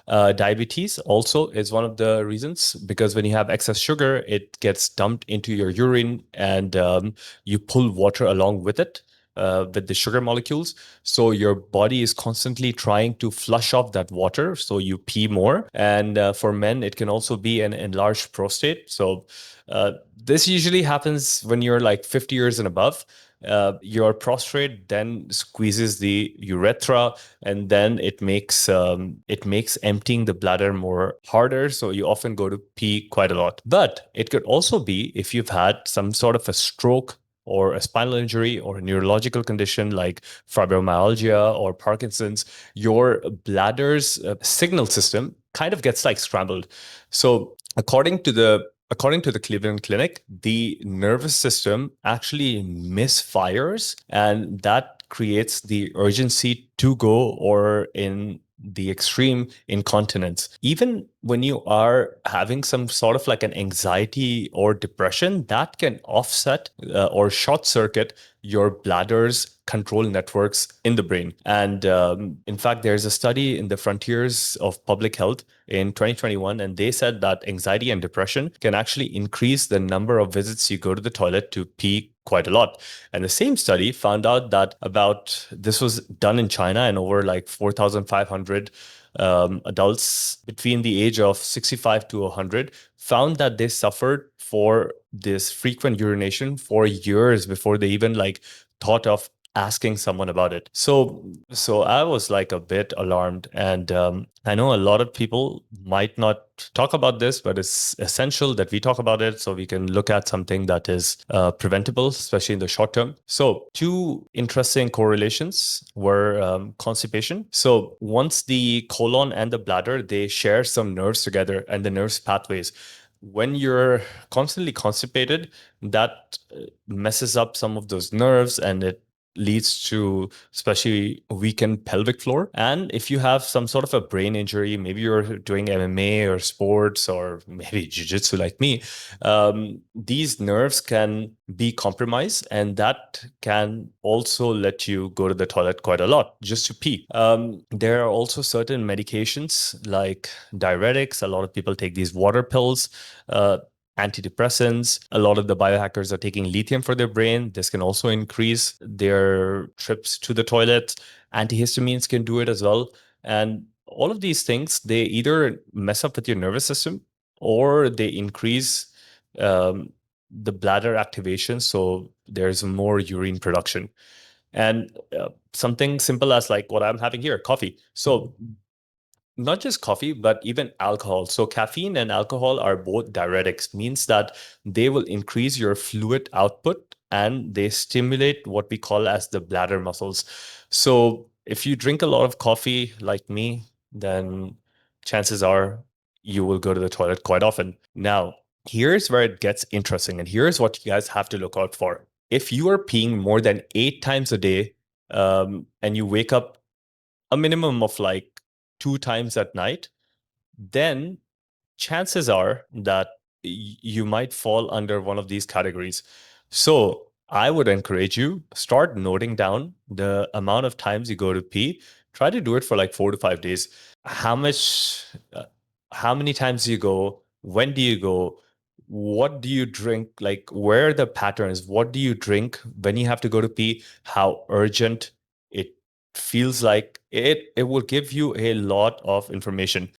Diabetes also is one of the reasons, because when you have excess sugar, it gets dumped into your urine, and you pull water along with it, with the sugar molecules. So your body is constantly trying to flush off that water, so you pee more. And for men, it can also be an enlarged prostate. So this usually happens when you're like 50 years and above. Your prostate then squeezes the urethra, and then it makes emptying the bladder more harder. So you often go to pee quite a lot. But it could also be if you've had some sort of a stroke or a spinal injury or a neurological condition like fibromyalgia or Parkinson's, your bladder's signal system kind of gets like scrambled. So according to the Cleveland Clinic, the nervous system actually misfires, and that creates the urgency to go, or in the extreme, incontinence. Even when you are having some sort of like an anxiety or depression, that can offset or short circuit your bladder's control networks in the brain. And in fact, there's a study in the Frontiers of Public Health in 2021, and they said that anxiety and depression can actually increase the number of visits you go to the toilet to pee quite a lot. And the same study found out that this was done in China, and over like 4,500 adults between the age of 65 to 100 found that they suffered for this frequent urination for years before they even like thought of asking someone about it. So I was like a bit alarmed, and I know a lot of people might not talk about this, but it's essential that we talk about it so we can look at something that is preventable, especially in the short term. So two interesting correlations were constipation. So once the colon and the bladder, they share some nerves together and the nerves pathways. When you're constantly constipated, that messes up some of those nerves, and it leads to especially weakened pelvic floor. And if you have some sort of a brain injury, maybe you're doing MMA or sports or maybe jiu-jitsu like me, these nerves can be compromised, and that can also let you go to the toilet quite a lot just to pee. There are also certain medications like diuretics. A lot of people take these water pills. Antidepressants. A lot of the biohackers are taking lithium for their brain. This can also increase their trips to the toilet. Antihistamines can do it as well. And all of these things, they either mess up with your nervous system or they increase the bladder activation. So there's more urine production. And something simple as like what I'm having here, coffee. So not just coffee, but even alcohol. So caffeine and alcohol are both diuretics, means that they will increase your fluid output and they stimulate what we call as the bladder muscles. So if you drink a lot of coffee like me, then chances are you will go to the toilet quite often. Now, here's where it gets interesting, and here's what you guys have to look out for. If you are peeing more than 8 times a day, and you wake up a minimum of like 2 times at night, then chances are that you might fall under one of these categories. So I would encourage you, start noting down the amount of times you go to pee. Try to do it for like 4 to 5 days. How much, how many times do you go? When do you go? What do you drink? Like, where are the patterns? What do you drink when you have to go to pee? How urgent it feels like it will give you a lot of information.